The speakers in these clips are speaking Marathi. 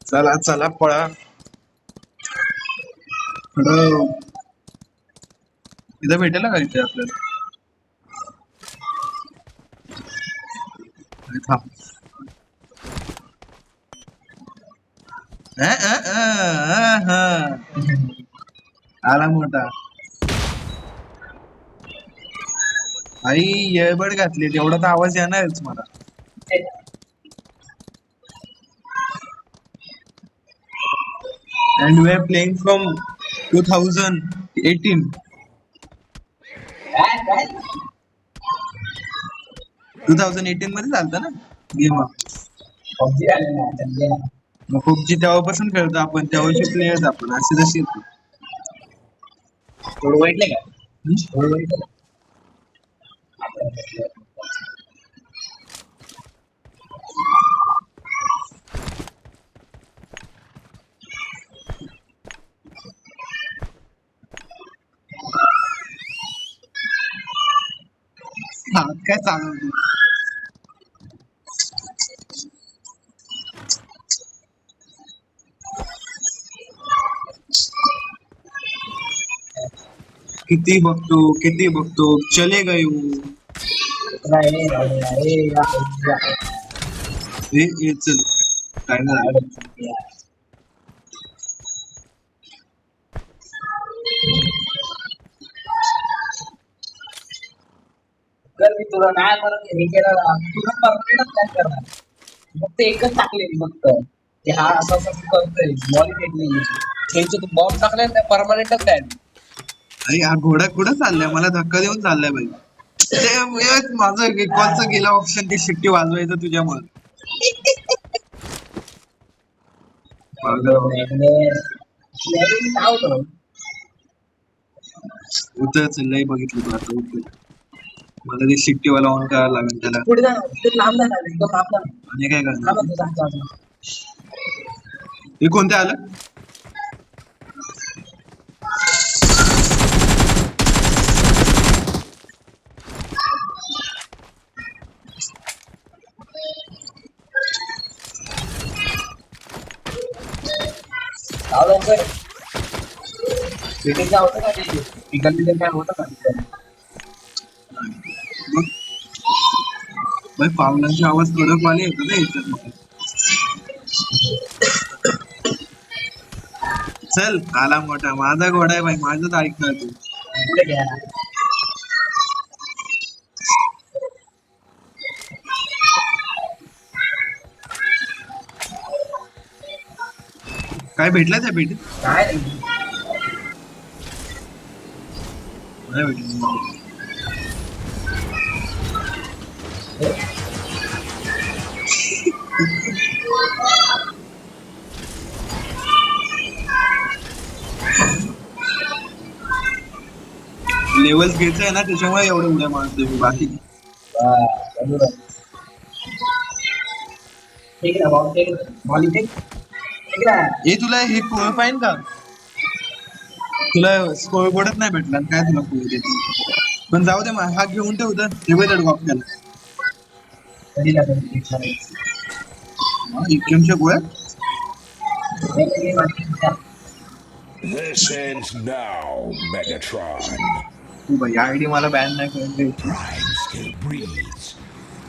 चला चला पळा. इकडं इथं भेटेल का इथे आपल्याला? अरे थांब. आला मोठा. आई येळबड घातली तेवढा तर आवाज येणारच मला. And we are playing from 2018. 2018 मध्ये चालतं ना गेम. मग पबजी तेव्हापासून खेळतो आपण, तेव्हाचे प्लेयर्स आपण असे जसे. वाईटले का? हात काय चालवतो. किती बघतो चले गए चल काय झालं. मी तुला नाही म्हणत हे केलं तुला परमनंटच नाही करणार. फक्त एकच टाकले फक्त की हा असं असं करतोय मॉनिटर तू बॉम्ब टाकले त्या परमनंटच काय. अरे हा घोडा कुठं चाललाय, मला धक्का देऊन चाललाय बाई. माझं कॉलचं गेला ऑप्शन ती शिट्टी वाजवायचं तुझ्यामुळे. उतर लय बघितलं तू आता उतर. मला ते शिट्टीवाला ऑन करायला लागेल त्याला. पुढे जा लांब जाणार एकदम लांब आणि काय करणार जाणार. हे कोणते आलं? लवकर भेटेल होतं का ते पिकल काय होतं का? बाई पावलांचे आवाज कडक वाले येतो ना याच्यात. चल आला मोठा माझा घोडा आहे बाई, माझंच ऐकणार तू. काय भेटलं त्या भेटीत? काय नाही भेटलं. लेवल्स घ्यायचं आहे ना त्याच्यामुळे एवढं उड्या मारतोय मी, बाकी हे तुला हे पोळ पाहिजे का? तुला स्कोर बोर्डच नाही भेटला काय तुला पोळ देत. पण जाऊ दे मग हा घेऊन ठेवत हे बघ आपल्याला इतक्याच्या गोळ्या. This ends now, Megatron. तू बाई आयडी मला बॅन नाही करून द्यायची. Prime still breathes.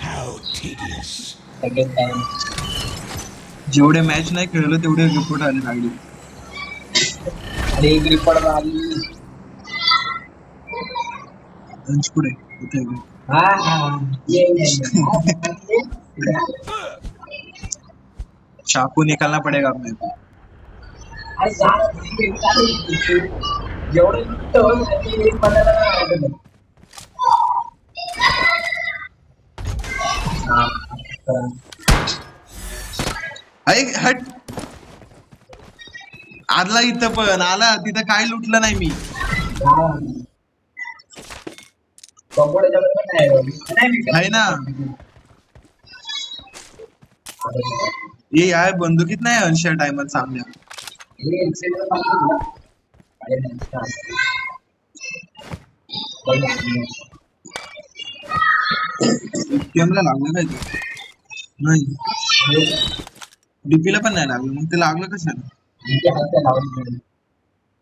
How tedious. जेवढे मॅच नाही खेळलो तेवढे रिपोर्ट आले आयडी. एक रिपोर्ट आली. पुढे कुठे चाकू निकालना पडेगा अपने को. हट आदला इथं पण आला तिथं काय लुटलं नाही मी. आहे ना हे यार बंदुकीत नाही अनशा टायमात चांगल्या. लागलं काय नाही डीपीला पण नाही लागलं, मग ते लागलं कशाला? इथे हात लावून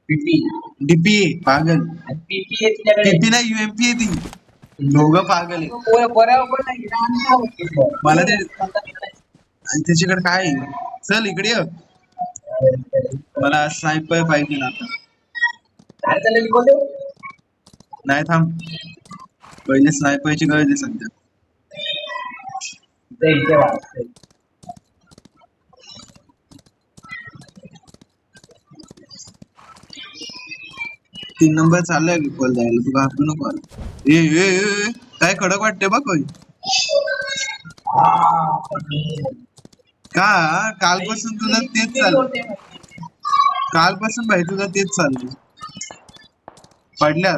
पीपी डीपी पागल. आणि पीपी आहे तिच्याकडे. डीपी नाही, UMP आहे ती. दोघं पागल आहे. बऱ्यावर पण नाही आणि काय होतं? मला ते आणि त्याच्याकडे काय आहे? चल इकडे ये. मला स्नायपर पाहिजे ना आता. काय चाललंय कोणते? नाही थांब, पहिले स्नायपरची गरज आहे सध्या. ते इथे वाजतंय. 3 नंबर चाललाय कॉल द्यायला, तू घाबरू नको आला. ए ए ए, ए, काय कडक वाटते बघ होय. का कालपासून तुझं तेच चाललं, कालपासून भाई तुझं तेच चाललं. पडल्या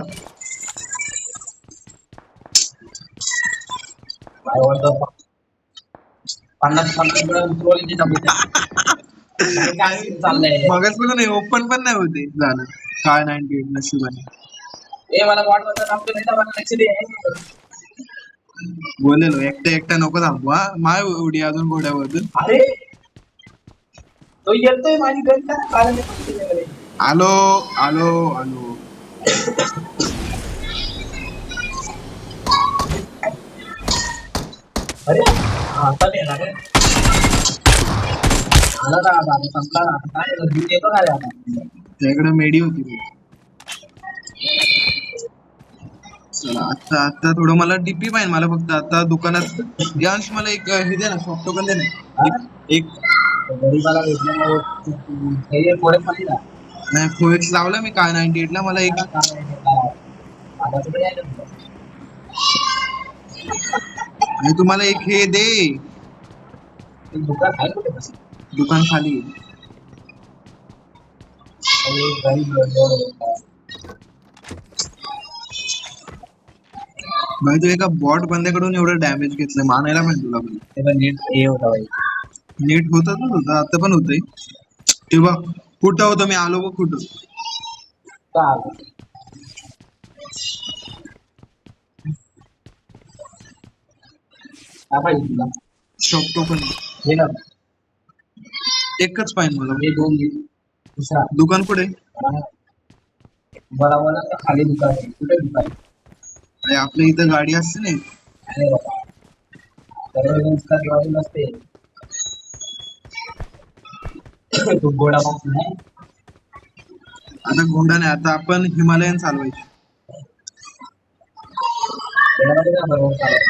पन्नास उतरवली काय चाललंय. मगच पण नाही, ओपन पण नाही होते झालं. काय 98 नशिबाने. ए मला वाटत आपलं नाही तर मला लक्ष दे. बोलेलो एकटा एकटा नको थांबू हा. माय उडी अजून घोड्यावरून. अरे तो येतोय माझी गण का कारण आहे. आलो आलो आलो. अरे आता येणार आहे. आला का आता संपला ना. काय घेऊन येतो का रे आता. त्याकडे मेडी होती बघ. चला आता आता थोडं मला डीपी पाहिजे, मला फक्त आता दुकानात. यांश मला एक हे दे ना, सॉफ्ट टोकन दे ना. एक गरीबाला भेटलं हे पुढे खाली ना. नाही फोएक्स लावला मी काय 98 ला. मला एक आता कुठे यायचं तुला? आणि तुम्हाला एक हे दे. ते दुकान आहे कुठे बस. दुकान खाली आहे. गरीब भाई तू एका बॉट बंद्याकडून एवढं डॅमेज घेतलं, मानायला पण तुला पण. ते पण नीट हे होता बाई. नीट होतच होतं, आता पण होतंय. ते बघ कुठं होतं, मी आलो बघ कुठं. का पाहिजे तुला? सॉफ्ट टोकन हे ना एकच पाहिजे मला. हे दोन घे. दुसरा दुकान कुठे? बरोबर खाली दुकान आहे. कुठे दुकान आहे? अरे आपल्या इथं गाडी असते ना. अरे बाबा सर्व उसका दिवाळी नसते. तू घोडा बघ नाही. आता घोडा नाही, आता आपण हिमालयन चालवायची. घोड्यामध्ये काय बरोबर चालत.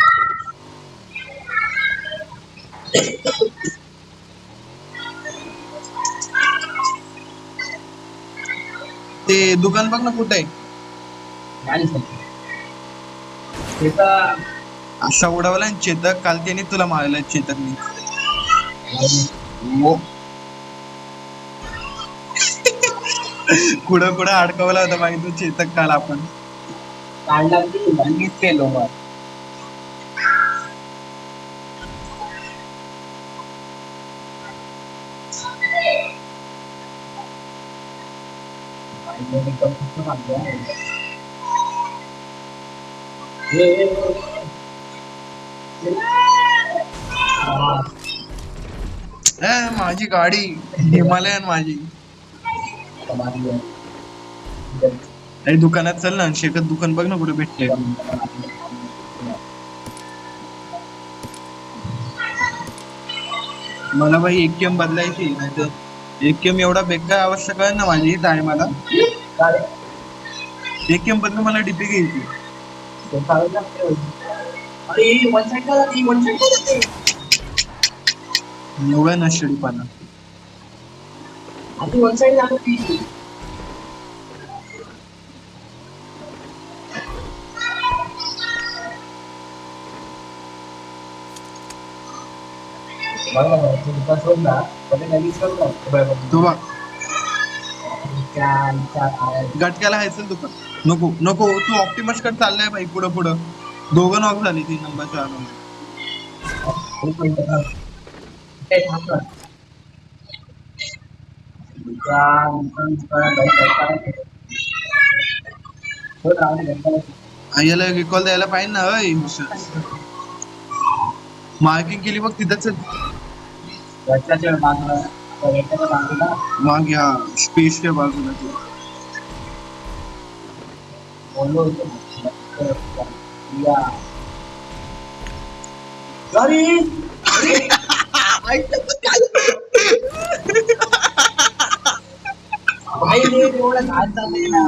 ते दुकान बघ ना कुठे आहे. नाही सांगतो. त्याचा असा उडवला ना चेतक, काल त्याने तुला मारलं चेतकनी. हो. कुठं कुठं अडकवला होता माहिती तू चेतक काल आपण. काढला की आणि केलो मग. माझी गाडी हिमालयन माझी. अरे दुकानात चल ना, शेकत दुकान बघ ना कुठे भेटते. मला भाई AKM बदलायची, नाही तर AKM एवढा बेकार अवस्था कळ ना माझी टायमाला. AKM बदलून मला डीपी घ्यायची. एवढा नशेडीपणा. वन साइड जातो. तो बघ गटक्याला हायचं दुकान. नको नको, तू ऑप्टिमस कडे चाललाय भाई पुढं पुढं. दोघं नॉक झाली 3 नंबरच्या आलो. याला रिकॉल द्यायला पाहिजे ना. मार्किंग केली बघ तिथंच. रस्त्याच्या बाजूला रस्त्याच्या बाजूला मागे हा स्पेसच्या बाजूला ते. बोललो होतो या सॉरी भाई एवढं घाण चाललंय ना